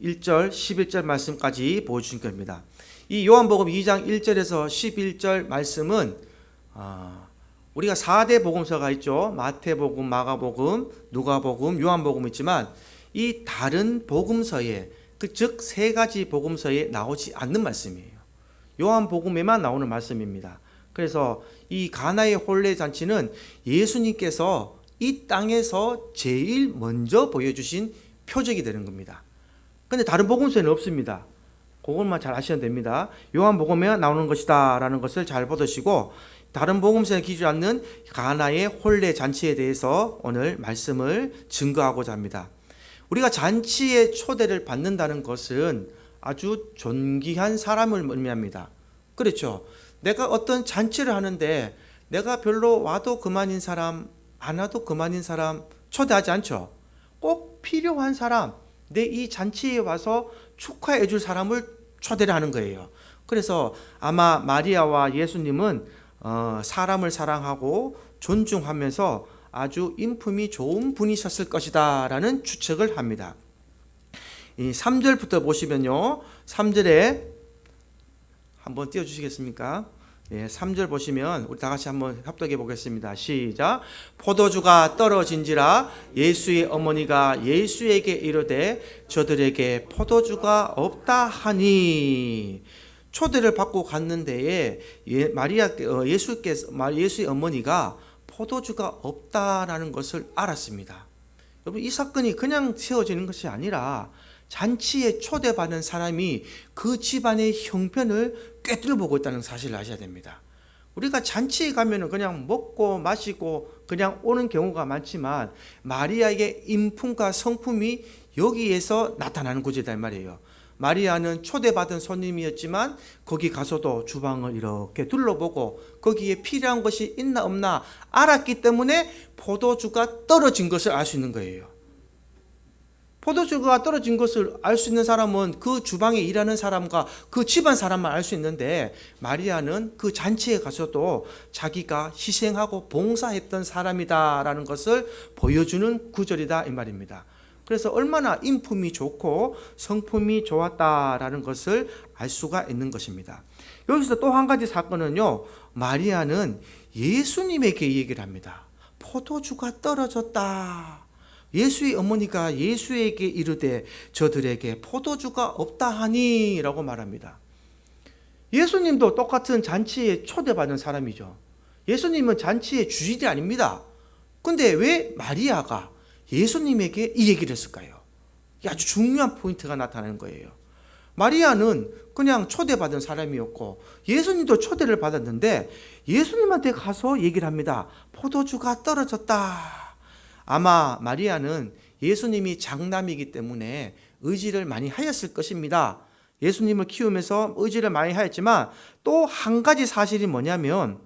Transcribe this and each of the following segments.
1절, 11절 말씀까지 보여주신 겁니다. 이 요한복음 2장 1절에서 11절 말씀은 우리가 4대 복음서가 있죠. 마태복음, 마가복음, 누가복음, 요한복음 있지만 이 다른 복음서에 즉 세 가지 복음서에 나오지 않는 말씀이에요. 요한복음에만 나오는 말씀입니다. 그래서 이 가나의 혼례 잔치는 예수님께서 이 땅에서 제일 먼저 보여주신 표적이 되는 겁니다. 근데 다른 복음서에는 없습니다. 그것만 잘 아시면 됩니다. 요한복음에 나오는 것이다 라는 것을 잘 받으시고, 다른 복음서에 기주지 않는 가나의 혼례 잔치에 대해서 오늘 말씀을 증거하고자 합니다. 우리가 잔치에 초대를 받는다는 것은 아주 존귀한 사람을 의미합니다. 그렇죠. 내가 어떤 잔치를 하는데 내가 별로 와도 그만인 사람, 안 와도 그만인 사람 초대하지 않죠. 꼭 필요한 사람, 내 이 잔치에 와서 축하해 줄 사람을 초대를 하는 거예요. 그래서 아마 마리아와 예수님은 사람을 사랑하고 존중하면서 아주 인품이 좋은 분이셨을 것이다 라는 추측을 합니다. 이 3절부터 보시면요, 3절에 한번 띄워주시겠습니까? 3절 보시면 우리 다 같이 한번 합독해 보겠습니다. 시작. 포도주가 떨어진지라 예수의 어머니가 예수에게 이르되 저들에게 포도주가 없다 하니. 초대를 받고 갔는데 예수의 어머니가 포도주가 없다라는 것을 알았습니다. 여러분, 이 사건이 그냥 세워지는 것이 아니라 잔치에 초대받은 사람이 그 집안의 형편을 꿰뚫어 보고 있다는 사실을 아셔야 됩니다. 우리가 잔치에 가면은 그냥 먹고 마시고 그냥 오는 경우가 많지만 마리아의 인품과 성품이 여기에서 나타나는 구조다 이 말이에요. 마리아는 초대받은 손님이었지만 거기 가서도 주방을 이렇게 둘러보고 거기에 필요한 것이 있나 없나 알았기 때문에 포도주가 떨어진 것을 알 수 있는 거예요. 포도주가 떨어진 것을 알 수 있는 사람은 그 주방에 일하는 사람과 그 집안 사람만 알 수 있는데, 마리아는 그 잔치에 가서도 자기가 희생하고 봉사했던 사람이다라는 것을 보여주는 구절이다 이 말입니다. 그래서 얼마나 인품이 좋고 성품이 좋았다라는 것을 알 수가 있는 것입니다. 여기서 또 한 가지 사건은요, 마리아는 예수님에게 얘기를 합니다. 포도주가 떨어졌다. 예수의 어머니가 예수에게 이르되 저들에게 포도주가 없다 하니 라고 말합니다. 예수님도 똑같은 잔치에 초대받은 사람이죠. 예수님은 잔치의 주인이 아닙니다. 근데 왜 마리아가 예수님에게 이 얘기를 했을까요? 아주 중요한 포인트가 나타나는 거예요. 마리아는 그냥 초대받은 사람이었고 예수님도 초대를 받았는데 예수님한테 가서 얘기를 합니다. 포도주가 떨어졌다. 아마 마리아는 예수님이 장남이기 때문에 의지를 많이 하였을 것입니다. 예수님을 키우면서 의지를 많이 하였지만 또 한 가지 사실이 뭐냐면,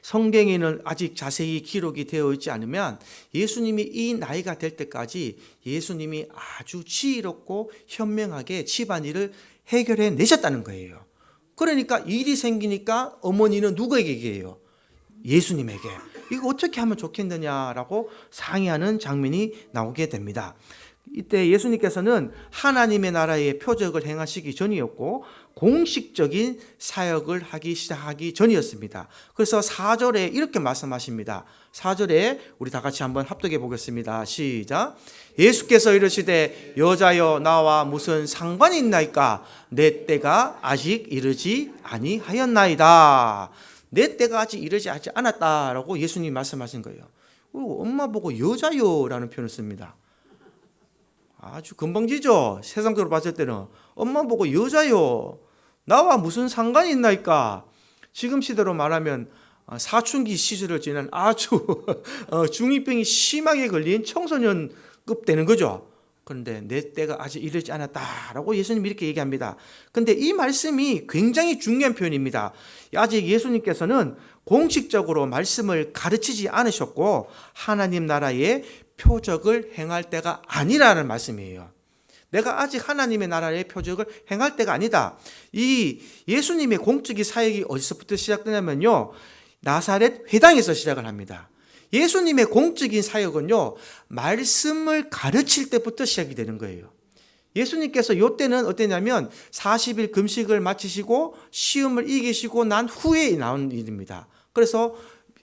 성경에는 아직 자세히 기록이 되어 있지 않으면 예수님이 이 나이가 될 때까지 예수님이 아주 지혜롭고 현명하게 집안일을 해결해 내셨다는 거예요. 그러니까 일이 생기니까 어머니는 누구에게 얘기해요? 예수님에게. 이거 어떻게 하면 좋겠느냐라고 상의하는 장면이 나오게 됩니다. 이때 예수님께서는 하나님의 나라의 표적을 행하시기 전이었고 공식적인 사역을 하기 시작하기 전이었습니다. 그래서 4절에 이렇게 말씀하십니다. 4절에 우리 다 같이 한번 합독해 보겠습니다. 시작. 예수께서 이르시되 여자여 나와 무슨 상관이 있나이까? 내 때가 아직 이르지 아니하였나이다. 내 때가 아직 이르지 않았다라고 예수님이 말씀하신 거예요. 그리고 엄마 보고 여자요라는 표현을 씁니다. 아주 건방지죠. 세상적으로 봤을 때는 엄마 보고 여자요, 나와 무슨 상관이 있나이까. 지금 시대로 말하면 사춘기 시절을 지난 아주 중2병이 심하게 걸린 청소년급 되는 거죠. 그런데 내 때가 아직 이르지 않았다라고 예수님이 이렇게 얘기합니다. 그런데 이 말씀이 굉장히 중요한 표현입니다. 아직 예수님께서는 공식적으로 말씀을 가르치지 않으셨고 하나님 나라의 표적을 행할 때가 아니라는 말씀이에요. 내가 아직 하나님의 나라의 표적을 행할 때가 아니다. 이 예수님의 공적인 사역이 어디서부터 시작되냐면요, 나사렛 회당에서 시작을 합니다. 예수님의 공적인 사역은요, 말씀을 가르칠 때부터 시작이 되는 거예요. 예수님께서 이때는 어땠냐면 40일 금식을 마치시고 시험을 이기시고 난 후에 나온 일입니다. 그래서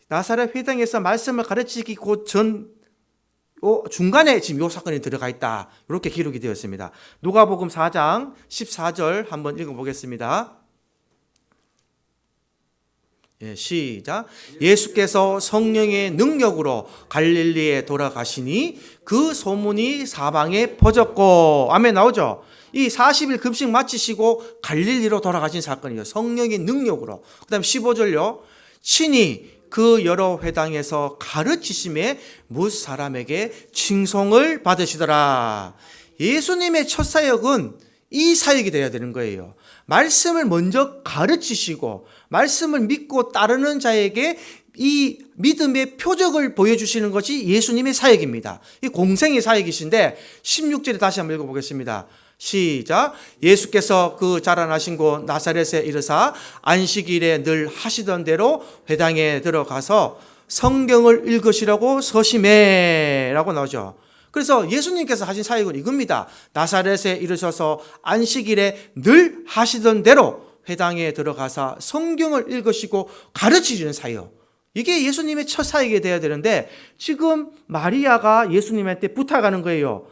나사렛 회당에서 말씀을 가르치기 곧전 중간에 지금 이 사건이 들어가 있다. 이렇게 기록이 되어 있습니다. 누가복음 4장 14절 한번 읽어보겠습니다. 시작. 예수께서 성령의 능력으로 갈릴리에 돌아가시니 그 소문이 사방에 퍼졌고. 아멘 나오죠? 이 40일 금식 마치시고 갈릴리로 돌아가신 사건이에요. 성령의 능력으로. 그 다음 15절요. 친히 그 여러 회당에서 가르치심에 뭇 사람에게 칭송을 받으시더라. 예수님의 첫 사역은 이 사역이 되어야 되는 거예요. 말씀을 먼저 가르치시고 말씀을 믿고 따르는 자에게 이 믿음의 표적을 보여주시는 것이 예수님의 사역입니다. 이 공생의 사역이신데 16절에 다시 한번 읽어보겠습니다. 시작. 예수께서 그 자라나신 곳 나사렛에 이르사 안식일에 늘 하시던 대로 회당에 들어가서 성경을 읽으시라고 서심해 라고 나오죠. 그래서 예수님께서 하신 사역은 이겁니다. 나사렛에 이르셔서 안식일에 늘 하시던 대로 회당에 들어가서 성경을 읽으시고 가르치시는 사역. 이게 예수님의 첫 사역이 되어야 되는데 지금 마리아가 예수님한테 부탁하는 거예요.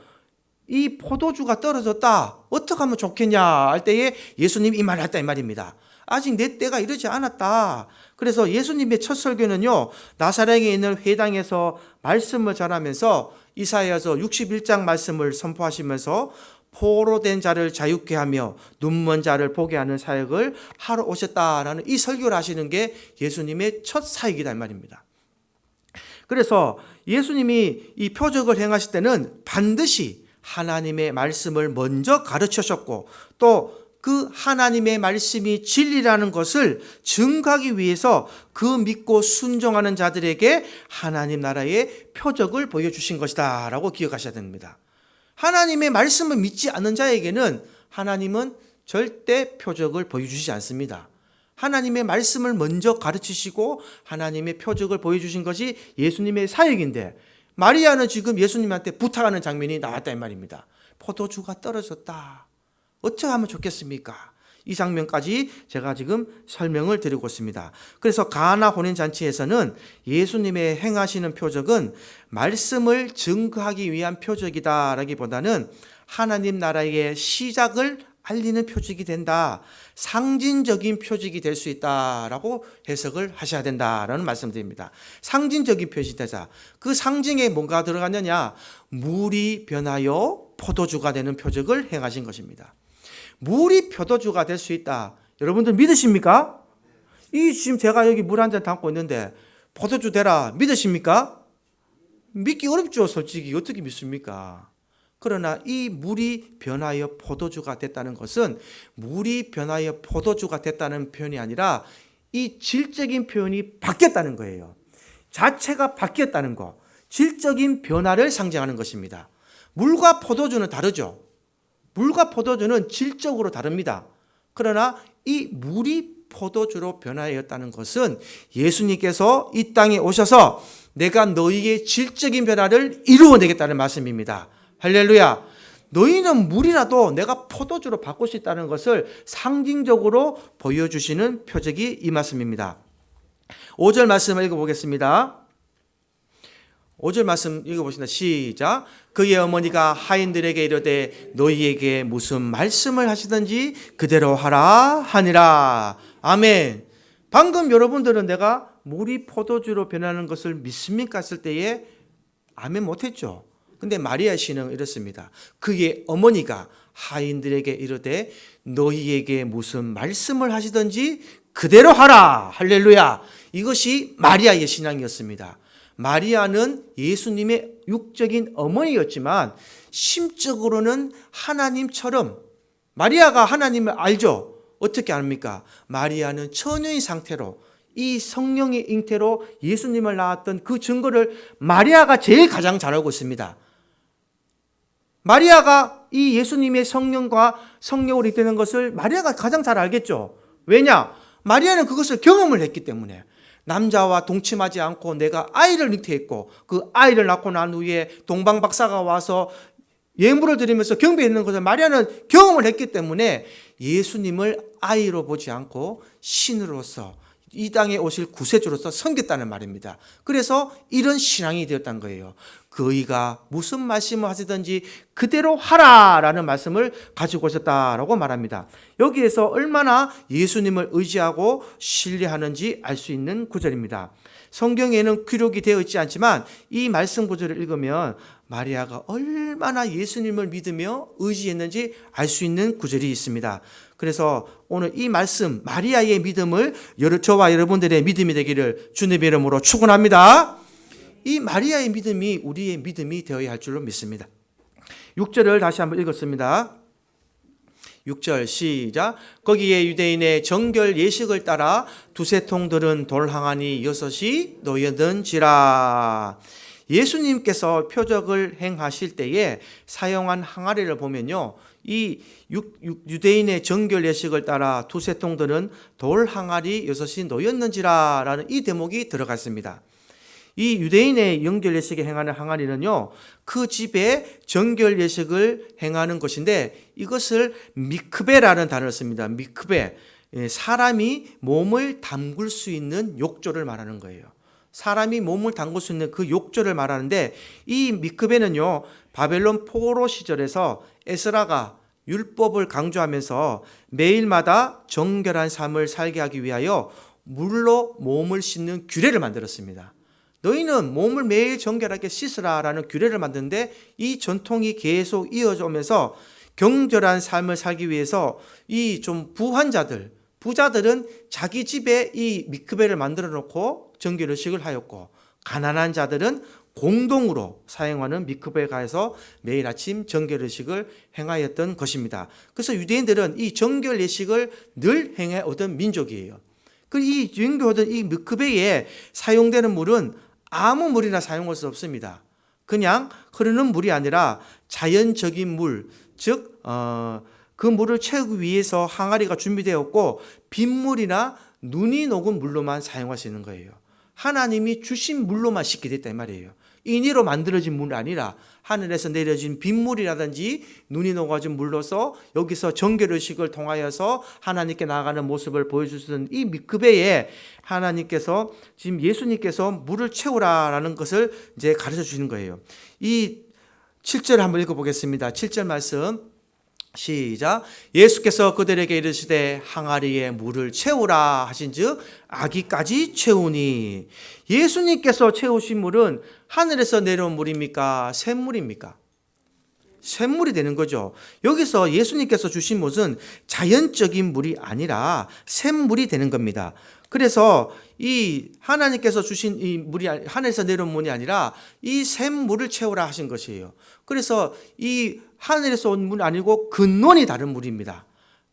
이 포도주가 떨어졌다. 어떻게 하면 좋겠냐 할 때에 예수님이 이 말을 했다 이 말입니다. 아직 내 때가 이르지 않았다. 그래서 예수님의 첫 설교는요. 나사렛에 있는 회당에서 말씀을 전하면서 이사야서 61장 말씀을 선포하시면서 포로된 자를 자유케 하며 눈먼 자를 보게 하는 사역을 하러 오셨다라는 이 설교를 하시는 게 예수님의 첫 사역이다 이 말입니다. 그래서 예수님이 이 표적을 행하실 때는 반드시 하나님의 말씀을 먼저 가르치셨고 또 그 하나님의 말씀이 진리라는 것을 증거하기 위해서 그 믿고 순종하는 자들에게 하나님 나라의 표적을 보여주신 것이다 라고 기억하셔야 됩니다. 하나님의 말씀을 믿지 않는 자에게는 하나님은 절대 표적을 보여주시지 않습니다. 하나님의 말씀을 먼저 가르치시고 하나님의 표적을 보여주신 것이 예수님의 사역인데 마리아는 지금 예수님한테 부탁하는 장면이 나왔다 이 말입니다. 포도주가 떨어졌다. 어떻게 하면 좋겠습니까? 이 장면까지 제가 지금 설명을 드리고 있습니다. 그래서 가나 혼인잔치에서는 예수님의 행하시는 표적은 말씀을 증거하기 위한 표적이다라기보다는 하나님 나라의 시작을 알리는 표적이 된다. 상징적인 표적이 될 수 있다라고 해석을 하셔야 된다라는 말씀드립니다. 상징적인 표시되자. 그 상징에 뭔가 들어가느냐? 물이 변하여 포도주가 되는 표적을 행하신 것입니다. 물이 포도주가 될 수 있다. 여러분들 믿으십니까? 이 지금 제가 여기 물 한 잔 담고 있는데 포도주 되라 믿으십니까? 믿기 어렵죠, 솔직히. 어떻게 믿습니까? 그러나 이 물이 변하여 포도주가 됐다는 것은 물이 변하여 포도주가 됐다는 표현이 아니라 이 질적인 표현이 바뀌었다는 거예요. 자체가 바뀌었다는 거. 질적인 변화를 상징하는 것입니다. 물과 포도주는 다르죠. 물과 포도주는 질적으로 다릅니다. 그러나 이 물이 포도주로 변화하였다는 것은 예수님께서 이 땅에 오셔서 내가 너희의 질적인 변화를 이루어내겠다는 말씀입니다. 할렐루야. 너희는 물이라도 내가 포도주로 바꿀 수 있다는 것을 상징적으로 보여주시는 표적이 이 말씀입니다. 5절 말씀을 읽어보겠습니다. 5절 말씀 읽어보겠습니다. 시작. 그의 어머니가 하인들에게 이르되 너희에게 무슨 말씀을 하시든지 그대로 하라 하니라. 아멘. 방금 여러분들은 내가 물이 포도주로 변하는 것을 믿습니까? 했을 때에 아멘 못했죠. 근데 마리아 씨는 이렇습니다. 그의 어머니가 하인들에게 이르되 너희에게 무슨 말씀을 하시든지 그대로 하라. 할렐루야. 이것이 마리아의 신앙이었습니다. 마리아는 예수님의 육적인 어머니였지만 심적으로는 하나님처럼 마리아가 하나님을 알죠. 어떻게 압니까? 마리아는 처녀의 상태로 이 성령의 잉태로 예수님을 낳았던 그 증거를 마리아가 제일 가장 잘 알고 있습니다. 마리아가 이 예수님의 성령과 성령으로 잉태된 것을 마리아가 가장 잘 알겠죠. 왜냐? 마리아는 그것을 경험을 했기 때문에. 남자와 동침하지 않고 내가 아이를 잉태했고 그 아이를 낳고 난 후에 동방 박사가 와서 예물을 드리면서 경배했는 것을 마리아는 경험을 했기 때문에 예수님을 아이로 보지 않고 신으로서 이 땅에 오실 구세주로서 섬겼다는 말입니다. 그래서 이런 신앙이 되었다는 거예요. 그이가 무슨 말씀을 하시든지 그대로 하라라는 말씀을 가지고 오셨다라고 말합니다. 여기에서 얼마나 예수님을 의지하고 신뢰하는지 알 수 있는 구절입니다. 성경에는 기록이 되어 있지 않지만 이 말씀 구절을 읽으면 마리아가 얼마나 예수님을 믿으며 의지했는지 알 수 있는 구절이 있습니다. 그래서 오늘 이 말씀 마리아의 믿음을 저와 여러분들의 믿음이 되기를 주님의 이름으로 축원합니다. 이 마리아의 믿음이 우리의 믿음이 되어야 할 줄로 믿습니다. 6절을 다시 한번 읽었습니다. 6절 시작. 거기에 유대인의 정결 예식을 따라 두세 통 들은 돌 항아리 6이 놓여든지라. 예수님께서 표적을 행하실 때에 사용한 항아리를 보면요, 이 유대인의 정결 예식을 따라 두세 통 들은 돌 항아리 6이 놓였는지라 라는 이 대목이 들어가 있습니다. 이 유대인의 정결 예식에 행하는 항아리는요, 그 집에 정결 예식을 행하는 것인데 이것을 미크베라는 단어를 씁니다. 미크베, 사람이 몸을 담글 수 있는 욕조를 말하는 거예요. 사람이 몸을 담글 수 있는 그 욕조를 말하는데, 이 미크베는요, 바벨론 포로 시절에서 에스라가 율법을 강조하면서 매일마다 정결한 삶을 살게 하기 위하여 물로 몸을 씻는 규례를 만들었습니다. 너희는 몸을 매일 정결하게 씻으라라는 규례를 만드는데, 이 전통이 계속 이어져 오면서 경절한 삶을 살기 위해서 이 좀 부자들은 자기 집에 이 미크베를 만들어 놓고 정결의식을 하였고, 가난한 자들은 공동으로 사용하는 미크베에 가서 매일 아침 정결의식을 행하였던 것입니다. 그래서 유대인들은 이 정결예식을 늘 행해 오던 민족이에요. 이 정결하던 이 미크베에 사용되는 물은 아무 물이나 사용할 수 없습니다. 그냥 흐르는 물이 아니라 자연적인 물, 즉 그 물을 채우기 위해서 항아리가 준비되었고, 빗물이나 눈이 녹은 물로만 사용할 수 있는 거예요. 하나님이 주신 물로만 씻게 됐다 이 말이에요. 인위로 만들어진 물이 아니라 하늘에서 내려진 빗물이라든지 눈이 녹아진 물로서 여기서 정결의식을 통하여서 하나님께 나아가는 모습을 보여주시는 이 미크베에 하나님께서, 지금 예수님께서 물을 채우라라는 것을 이제 가르쳐 주시는 거예요. 이 7절 한번 읽어보겠습니다. 7절 말씀 시작. 예수께서 그들에게 이르시되 항아리에 물을 채우라 하신즉 아기까지 채우니. 예수님께서 채우신 물은 하늘에서 내려온 물입니까? 샘물입니까? 샘물이 되는 거죠. 여기서 예수님께서 주신 물은 자연적인 물이 아니라 샘물이 되는 겁니다. 그래서 이 하나님께서 주신 이 물이 하늘에서 내려온 물이 아니라 이 샘물을 채우라 하신 것이에요. 그래서 이 하늘에서 온 물이 아니고 근원이 다른 물입니다.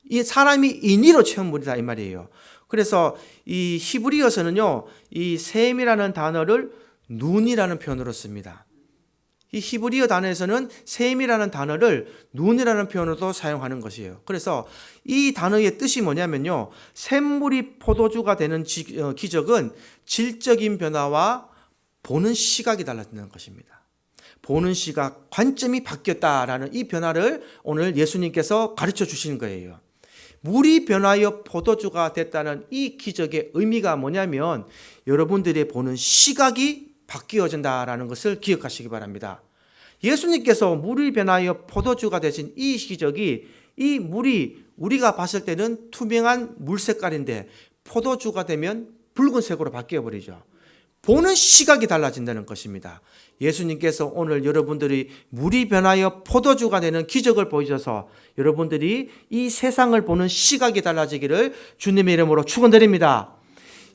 이 사람이 인위로 채운 물이다 이 말이에요. 그래서 이 히브리어서는요, 이 샘이라는 단어를 눈이라는 표현으로 씁니다. 이 히브리어 단어에서는 샘이라는 단어를 눈이라는 표현으로도 사용하는 것이에요. 그래서 이 단어의 뜻이 뭐냐면요, 샘물이 포도주가 되는 기적은 질적인 변화와 보는 시각이 달라지는 것입니다. 보는 시각, 관점이 바뀌었다라는 이 변화를 오늘 예수님께서 가르쳐 주시는 거예요. 물이 변하여 포도주가 됐다는 이 기적의 의미가 뭐냐면 여러분들의 보는 시각이 바뀌어진다라는 것을 기억하시기 바랍니다. 예수님께서 물이 변하여 포도주가 되신 이 기적이, 이 물이 우리가 봤을 때는 투명한 물 색깔인데 포도주가 되면 붉은색으로 바뀌어버리죠. 보는 시각이 달라진다는 것입니다. 예수님께서 오늘 여러분들이 물이 변하여 포도주가 되는 기적을 보여줘서 여러분들이 이 세상을 보는 시각이 달라지기를 주님의 이름으로 축원드립니다.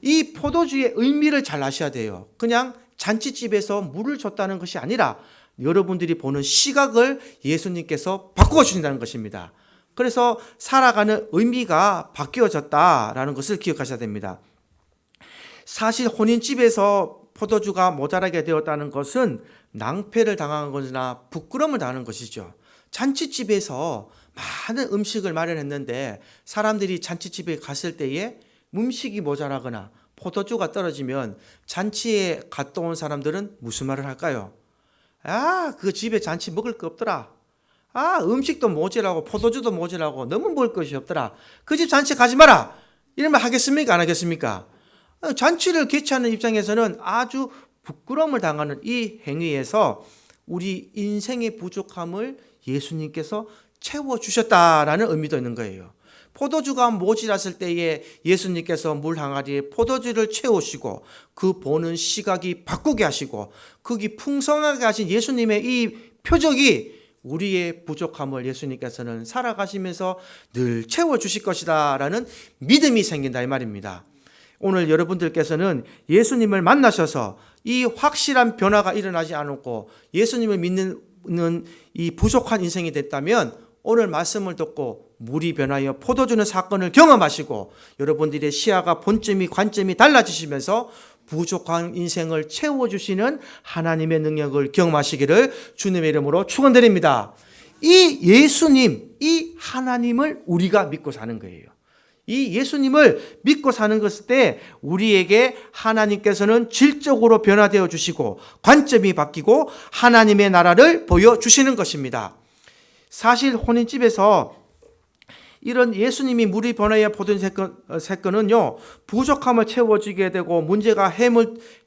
이 포도주의 의미를 잘 아셔야 돼요. 그냥 잔치집에서 물을 줬다는 것이 아니라 여러분들이 보는 시각을 예수님께서 바꾸어 주신다는 것입니다. 그래서 살아가는 의미가 바뀌어졌다라는 것을 기억하셔야 됩니다. 사실 혼인집에서 포도주가 모자라게 되었다는 것은 낭패를 당한 것이나 부끄러움을 당하는 것이죠. 잔치집에서 많은 음식을 마련했는데 사람들이 잔치집에 갔을 때에 음식이 모자라거나 포도주가 떨어지면 잔치에 갔다 온 사람들은 무슨 말을 할까요? 아, 그 집에 잔치 먹을 거 없더라. 음식도 모자라고 포도주도 모자라고 너무 먹을 것이 없더라. 그 집 잔치 가지 마라. 이러면 하겠습니까? 안 하겠습니까? 잔치를 개최하는 입장에서는 아주 부끄러움을 당하는 이 행위에서 우리 인생의 부족함을 예수님께서 채워주셨다라는 의미도 있는 거예요. 포도주가 모자랐을 때에 예수님께서 물 항아리에 포도주를 채우시고 그 보는 시각이 바꾸게 하시고 거기 풍성하게 하신 예수님의 이 표적이 우리의 부족함을 예수님께서는 살아가시면서 늘 채워주실 것이다 라는 믿음이 생긴다 이 말입니다. 오늘 여러분들께서는 예수님을 만나셔서 이 확실한 변화가 일어나지 않았고 예수님을 믿는 이 부족한 인생이 됐다면 오늘 말씀을 듣고 물이 변하여 포도주는 사건을 경험하시고 여러분들의 시야가 본점이 관점이 달라지시면서 부족한 인생을 채워주시는 하나님의 능력을 경험하시기를 주님의 이름으로 축원드립니다. 이 예수님, 이 하나님을 우리가 믿고 사는 거예요. 이 예수님을 믿고 사는 것일 때 우리에게 하나님께서는 질적으로 변화되어 주시고 관점이 바뀌고 하나님의 나라를 보여주시는 것입니다. 사실 혼인집에서 이런 예수님이 물이 변하여 포도주 사건은요, 부족함을 채워주게 되고 문제가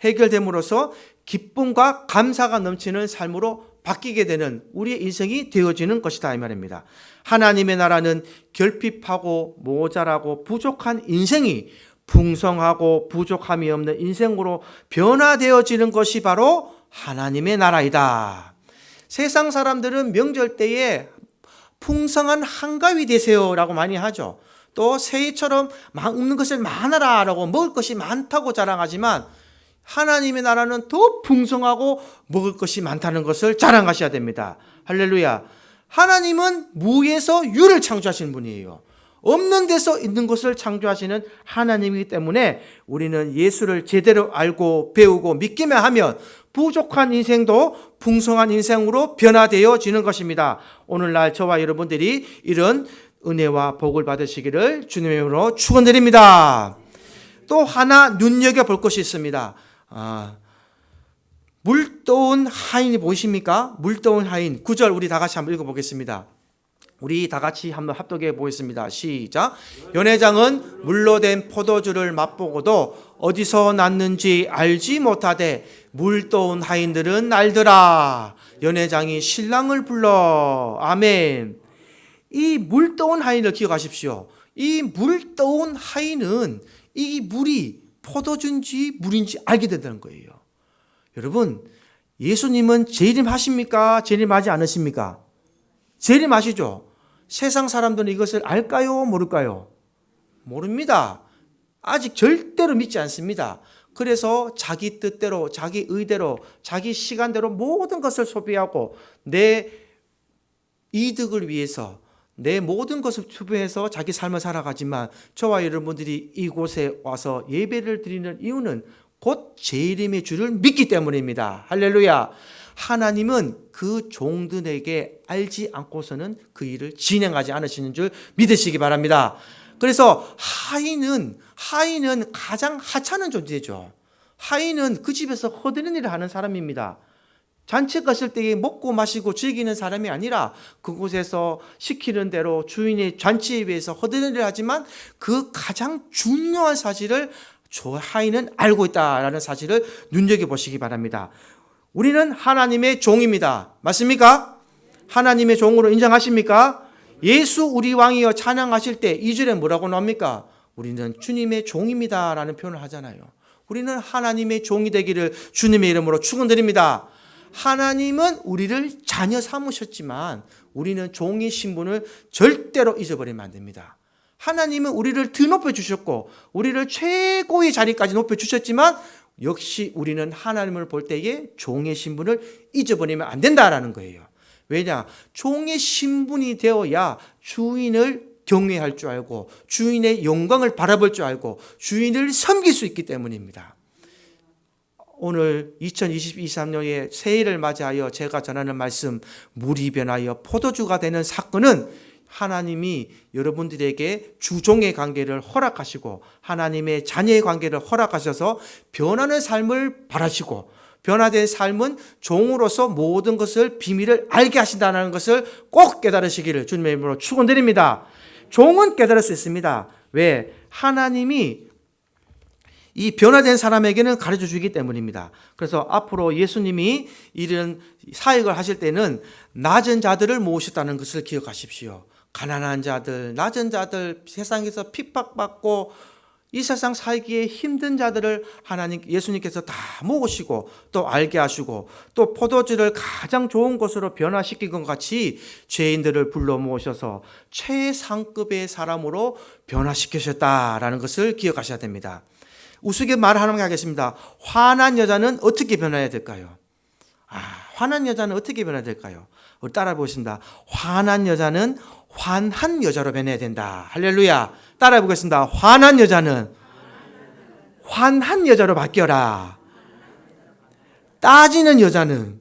해결됨으로써 기쁨과 감사가 넘치는 삶으로 바뀌게 되는 우리의 인생이 되어지는 것이다 이 말입니다. 하나님의 나라는 결핍하고 모자라고 부족한 인생이 풍성하고 부족함이 없는 인생으로 변화되어지는 것이 바로 하나님의 나라이다. 세상 사람들은 명절 때에 풍성한 한가위 되세요라고 많이 하죠. 또 새해처럼 먹는 것을 많아라라고 먹을 것이 많다고 자랑하지만 하나님의 나라는 더 풍성하고 먹을 것이 많다는 것을 자랑하셔야 됩니다. 할렐루야. 하나님은 무에서 유를 창조하신 분이에요. 없는 데서 있는 것을 창조하시는 하나님이기 때문에 우리는 예수를 제대로 알고 배우고 믿기만 하면 부족한 인생도 풍성한 인생으로 변화되어지는 것입니다. 오늘날 저와 여러분들이 이런 은혜와 복을 받으시기를 주님의 이름으로 축원드립니다. 또 하나 눈여겨볼 것이 있습니다. 물떠온 하인이 보이십니까? 물떠온 하인 9절 우리 다 같이 한번 읽어보겠습니다. 우리 다 같이 한번 합독해 보겠습니다. 시작. 연회장은 물로 된 포도주를 맛보고도 어디서 났는지 알지 못하되 물떠온 하인들은 알더라. 연회장이 신랑을 불러. 아멘. 이 물떠온 하인을 기억하십시오. 이 물떠온 하인은 이 물이 포도주인지 물인지 알게 된다는 거예요. 여러분, 예수님은 재림하십니까? 재림하지 않으십니까? 재림하시죠. 세상 사람들은 이것을 알까요? 모를까요? 모릅니다. 아직 절대로 믿지 않습니다. 그래서 자기 뜻대로, 자기 의대로, 자기 시간대로 모든 것을 소비하고 내 이득을 위해서 내 모든 것을 투표해서 자기 삶을 살아가지만 저와 여러분들이 이곳에 와서 예배를 드리는 이유는 곧 재림의 주를 믿기 때문입니다. 할렐루야. 하나님은 그 종들에게 알지 않고서는 그 일을 진행하지 않으시는 줄 믿으시기 바랍니다. 그래서 하인은 가장 하찮은 존재죠. 하인은 그 집에서 허드렛 일을 하는 사람입니다. 잔치 갔을 때에 먹고 마시고 즐기는 사람이 아니라 그곳에서 시키는 대로 주인의 잔치에 위해서 허드렛 일을 하지만 그 가장 중요한 사실을 저 하인은 알고 있다라는 사실을 눈여겨보시기 바랍니다. 우리는 하나님의 종입니다. 맞습니까? 하나님의 종으로 인정하십니까? 예수 우리 왕이여 찬양하실 때 2절에 뭐라고 나옵니까? 우리는 주님의 종입니다 라는 표현을 하잖아요. 우리는 하나님의 종이 되기를 주님의 이름으로 축원드립니다. 하나님은 우리를 자녀 삼으셨지만 우리는 종의 신분을 절대로 잊어버리면 안 됩니다. 하나님은 우리를 드높여 주셨고 우리를 최고의 자리까지 높여 주셨지만 역시 우리는 하나님을 볼 때에 종의 신분을 잊어버리면 안 된다라는 거예요. 왜냐? 종의 신분이 되어야 주인을 경외할 줄 알고 주인의 영광을 바라볼 줄 알고 주인을 섬길 수 있기 때문입니다. 오늘 2023년의 새해를 맞이하여 제가 전하는 말씀, 물이 변하여 포도주가 되는 사건은 하나님이 여러분들에게 주종의 관계를 허락하시고 하나님의 자녀의 관계를 허락하셔서 변하는 삶을 바라시고 변화된 삶은 종으로서 모든 것을 비밀을 알게 하신다는 것을 꼭 깨달으시기를 주님의 이름으로 축원드립니다. 종은 깨달을 수 있습니다. 왜? 하나님이 이 변화된 사람에게는 가르쳐 주기 때문입니다. 그래서 앞으로 예수님이 이런 사역을 하실 때는 낮은 자들을 모으셨다는 것을 기억하십시오. 가난한 자들, 낮은 자들, 세상에서 핍박받고 이 세상 살기에 힘든 자들을 예수님께서 다 모으시고 또 알게 하시고 또 포도주를 가장 좋은 것으로 변화시킨 것 같이 죄인들을 불러 모으셔서 최상급의 사람으로 변화시키셨다라는 것을 기억하셔야 됩니다. 우습게 말 하는 거 하겠습니다. 화난 여자는 어떻게 변해야 될까요? 화난 여자는 어떻게 변해야 될까요? 우리 따라해 보겠습니다. 화난 여자는 환한 여자로 변해야 된다. 할렐루야. 따라해 보겠습니다. 화난 여자는 환한 여자로 바뀌어라. 따지는 여자는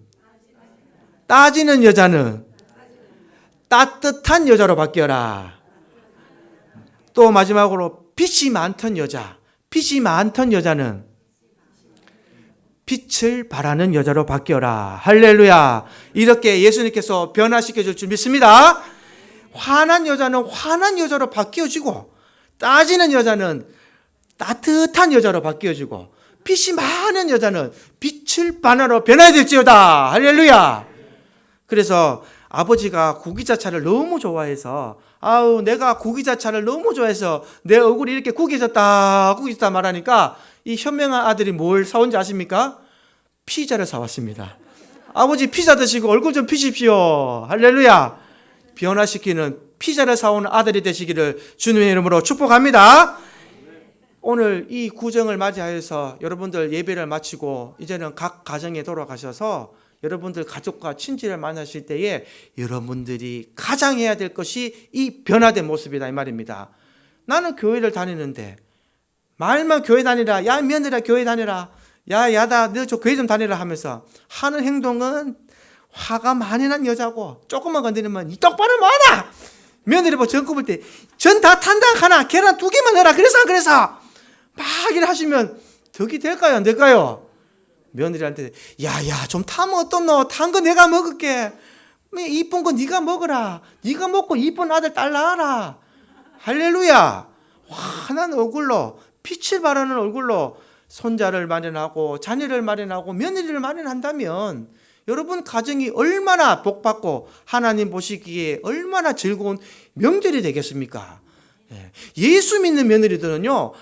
따뜻한 여자로 바뀌어라. 또 마지막으로 빛이 많던 여자는 빛을 바라는 여자로 바뀌어라. 할렐루야. 이렇게 예수님께서 변화시켜 줄 줄 믿습니다. 화난 여자는 화난 여자로 바뀌어지고, 따지는 여자는 따뜻한 여자로 바뀌어지고, 빛이 많은 여자는 빛을 바라로 변해야 될지어다. 할렐루야. 그래서 아버지가 구기자차를 너무 좋아해서, 내가 구기자차를 너무 좋아해서 내 얼굴이 이렇게 구겨졌다 말하니까 이 현명한 아들이 뭘 사온지 아십니까? 피자를 사왔습니다. 아버지 피자 드시고 얼굴 좀 피십시오. 할렐루야. 변화시키는 피자를 사오는 아들이 되시기를 주님의 이름으로 축복합니다. 오늘 이 구정을 맞이하여서 여러분들 예배를 마치고 이제는 각 가정에 돌아가셔서 여러분들 가족과 친지를 만나실 때에 여러분들이 가장 해야 될 것이 이 변화된 모습이다 이 말입니다. 나는 교회를 다니는데 말만 교회 다니라, 야 며느리야 교회 다니라, 야다 너 저 교회 좀 다니라 하면서 하는 행동은 화가 많이 난 여자고, 조금만 건드리면 이 똑바로 뭐하나, 며느리 뭐 전 굽을 때 전 다 탄다 하나, 계란 2개만 넣어라, 그래서 안 그래서 막 이래 하시면 덕이 될까요 안 될까요? 며느리한테 야야 좀 타면 어떻노, 탄 거 내가 먹을게, 이쁜 거 네가 먹어라, 네가 먹고 이쁜 아들 딸 낳아라. 할렐루야. 환한 얼굴로, 빛을 바라는 얼굴로 손자를 마련하고 자녀를 마련하고 며느리를 마련한다면 여러분 가정이 얼마나 복받고 하나님 보시기에 얼마나 즐거운 명절이 되겠습니까? 예수 믿는 며느리들은요,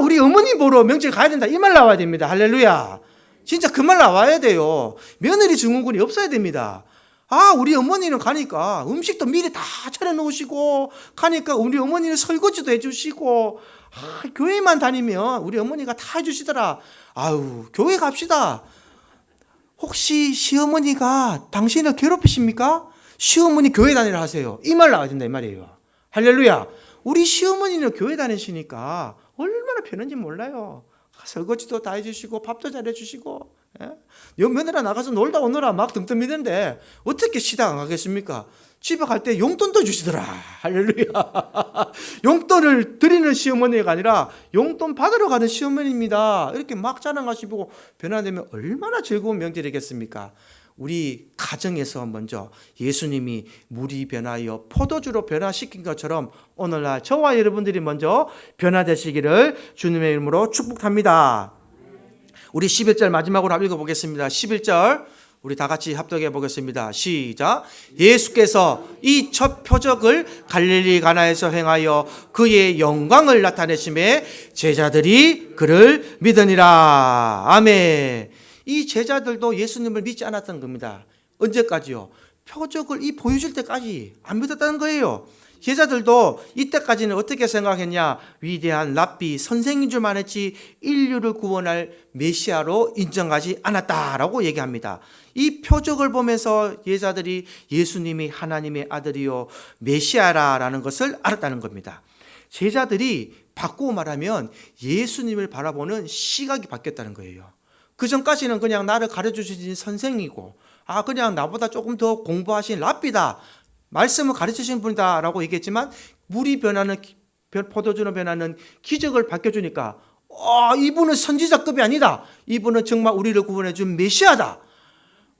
우리 어머니 보러 명절 가야 된다 이 말 나와야 됩니다. 할렐루야. 진짜 그 말 나와야 돼요. 며느리 증후군이 없어야 됩니다. 우리 어머니는 가니까 음식도 미리 다 차려 놓으시고 가니까 우리 어머니는 설거지도 해주시고, 교회만 다니면 우리 어머니가 다 해주시더라. 교회 갑시다. 혹시 시어머니가 당신을 괴롭히십니까? 시어머니 교회 다니라 하세요. 이 말 나와야 된다 이 말이에요. 할렐루야. 우리 시어머니는 교회 다니시니까 얼마나 편한지 몰라요. 설거지도 다 해주시고 밥도 잘해주시고, 며느라 나가서 놀다 오느라 막 등 떠미는데 어떻게 시당 안 가겠습니까? 집에 갈 때 용돈도 주시더라. 할렐루야. 용돈을 드리는 시어머니가 아니라 용돈 받으러 가는 시어머니입니다. 이렇게 막 자랑하시고 변화되면 얼마나 즐거운 명절이겠습니까? 우리 가정에서 먼저 예수님이 물이 변하여 포도주로 변화시킨 것처럼 오늘날 저와 여러분들이 먼저 변화되시기를 주님의 이름으로 축복합니다. 우리 11절 마지막으로 읽어보겠습니다. 11절 우리 다 같이 합독해 보겠습니다. 시작. 예수께서 이 첫 표적을 갈릴리 가나에서 행하여 그의 영광을 나타내심에 제자들이 그를 믿으니라. 아멘. 이 제자들도 예수님을 믿지 않았던 겁니다. 언제까지요? 표적을 보여줄 때까지 안 믿었다는 거예요. 제자들도 이때까지는 어떻게 생각했냐? 위대한 랍비 선생인 줄만 했지 인류를 구원할 메시아로 인정하지 않았다라고 얘기합니다. 이 표적을 보면서 제자들이 예수님이 하나님의 아들이요 메시아라는 것을 알았다는 겁니다. 제자들이 바꾸고 말하면 예수님을 바라보는 시각이 바뀌었다는 거예요. 그 전까지는 그냥 나를 가르쳐주신 선생이고, 그냥 나보다 조금 더 공부하신 랍비다, 말씀을 가르치신 분이다 라고 얘기했지만, 물이 변하는, 포도주로 변하는 기적을 밝혀주니까 이분은 선지자급이 아니다. 이분은 정말 우리를 구원해 준 메시아다.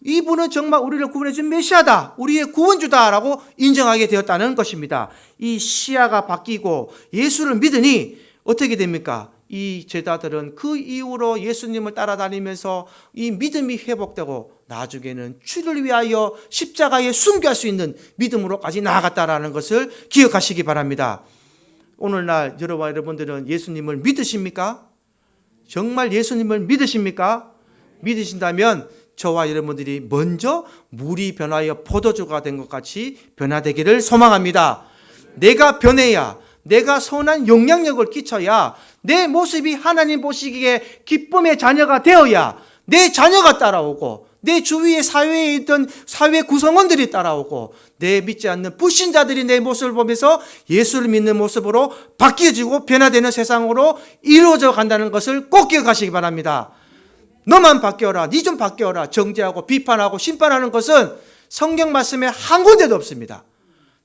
이분은 정말 우리를 구원해 준 메시아다. 우리의 구원주다라고 인정하게 되었다는 것입니다. 이 시야가 바뀌고 예수를 믿으니 어떻게 됩니까? 이 제자들은 그 이후로 예수님을 따라다니면서 이 믿음이 회복되고 나중에는 주를 위하여 십자가에 순교할 수 있는 믿음으로까지 나아갔다라는 것을 기억하시기 바랍니다. 오늘날 저와 여러분들은 예수님을 믿으십니까? 정말 예수님을 믿으십니까? 믿으신다면 저와 여러분들이 먼저 물이 변하여 포도주가 된 것 같이 변화되기를 소망합니다. 내가 변해야, 내가 선한 영향력을 끼쳐야, 내 모습이 하나님 보시기에 기쁨의 자녀가 되어야 내 자녀가 따라오고, 내 주위의 사회에 있던 사회 구성원들이 따라오고, 내 믿지 않는 불신자들이 내 모습을 보면서 예수를 믿는 모습으로 바뀌어지고 변화되는 세상으로 이루어져 간다는 것을 꼭 기억하시기 바랍니다. 너만 바뀌어라, 니 좀 바뀌어라, 정죄하고 비판하고 심판하는 것은 성경 말씀에 한 군데도 없습니다.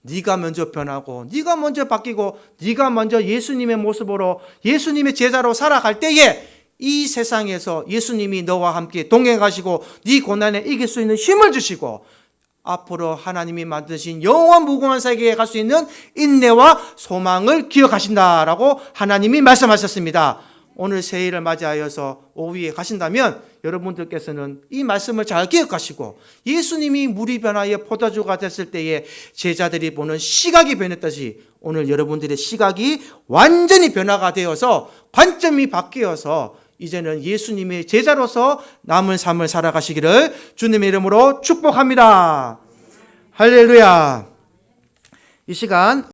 네가 먼저 변하고, 네가 먼저 바뀌고, 네가 먼저 예수님의 모습으로, 예수님의 제자로 살아갈 때에 이 세상에서 예수님이 너와 함께 동행하시고 네 고난에 이길 수 있는 힘을 주시고, 앞으로 하나님이 만드신 영원 무궁한 세계에 갈 수 있는 인내와 소망을 기억하신다라고 하나님이 말씀하셨습니다. 오늘 새해를 맞이하여서 오후에 가신다면 여러분들께서는 이 말씀을 잘 기억하시고, 예수님이 물이 변하여 포도주가 됐을 때에 제자들이 보는 시각이 변했듯이 오늘 여러분들의 시각이 완전히 변화가 되어서 관점이 바뀌어서 이제는 예수님의 제자로서 남은 삶을 살아가시기를 주님의 이름으로 축복합니다. 할렐루야. 이 시간